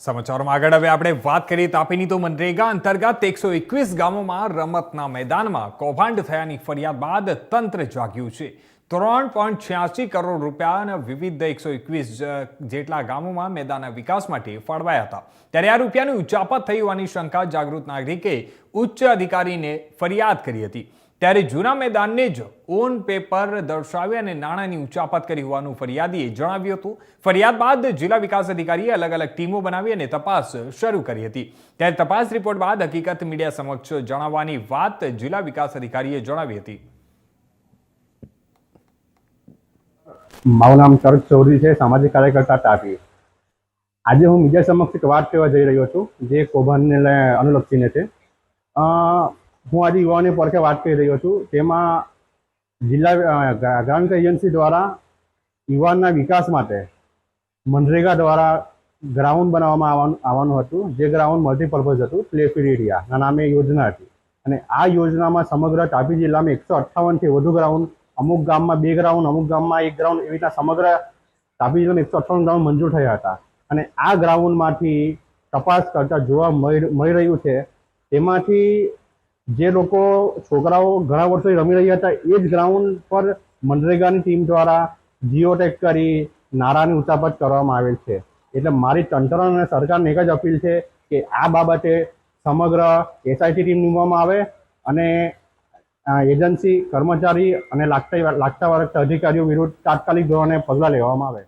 સમાચારોમાં આગળ હવે આપણે વાત કરીએ તાપીની તો મનરેગા અંતર્ગત 121 ગામોમાં રમતના મેદાનમાં કૌભાંડ થયાની ફરિયાદ બાદ તંત્ર જાગ્યું છે। 3.86 કરોડ રૂપિયાના વિવિધ 121 જેટલા ગામોમાં મેદાનના વિકાસ માટે ફાળવાયા હતા, ત્યારે આ રૂપિયાની ઉચાપત થઈ હોવાની શંકા જાગૃત નાગરિકે ઉચ્ચ અધિકારીને ફરિયાદ કરી હતી। ત્યારે જૂના મેદાનને જ ઓન પેપર દર્શાવી અને નાણાંની ઉચાપત કરી હોવાનું ફરિયાદીએ જણાવ્યું હતું। ફરિયાદ બાદ જિલ્લા વિકાસ અધિકારીએ અલગ અલગ ટીમો બનાવી અને તપાસ શરૂ કરી હતી। ત્યારે તપાસ રિપોર્ટ બાદ હકીકત મીડિયા સમક્ષ જણાવવાની વાત જિલ્લા વિકાસ અધિકારીએ જણાવી હતી। મારું નામ શરદ ચૌધરી છે, સામાજિક કાર્યકર્તા તાપી। આજે હું મીડિયા સમક્ષ એક વાત કહેવા જઈ રહ્યો છું જે કૌભાંડને અનુલક્ષીને છે। હું આજે યુવાઓની પડખે વાત કરી રહ્યો છું। તેમાં જિલ્લા ગ્રામ વિકાસ એજન્સી દ્વારા યુવાનના વિકાસ માટે મનરેગા દ્વારા ગ્રાઉન્ડ બનાવવામાં આવવાનું હતું, જે ગ્રાઉન્ડ મલ્ટીપર્પઝ હતું, પ્લે ફિલ્ડ એરિયાના નામે યોજના હતી। અને આ યોજનામાં સમગ્ર તાપી જિલ્લામાં 158થી વધુ ગ્રાઉન્ડ, અમુક ગામમાં 2 ગ્રાઉન્ડ, અમુક ગામમાં 1 ગ્રાઉન્ડ, એવી રીતના સમગ્ર તાપી જિલ્લામાં 158 ગ્રાઉન્ડ મંજૂર થયા હતા। અને આ ગ્રાઉન્ડમાંથી તપાસ કરતા જોવા મળી રહ્યું છે, તેમાંથી જે લોકો છોકરાઓ ઘણા વર્ષોથી રમી રહ્યા હતા એ જ ગ્રાઉન્ડ પર મનરેગાની ટીમ દ્વારા જીઓટેગ કરી નાણાંની ઉચાપત કરવામાં આવેલ છે। એટલે મારી તંત્ર અને સરકારને એક જ અપીલ છે કે આ બાબતે સમગ્ર એસઆઈટી ટીમ નિમવામાં આવે અને એજન્સી કર્મચારી અને લાગતા વળગતા અધિકારીઓ વિરુદ્ધ તાત્કાલિક ધોરણે પગલાં લેવામાં આવે।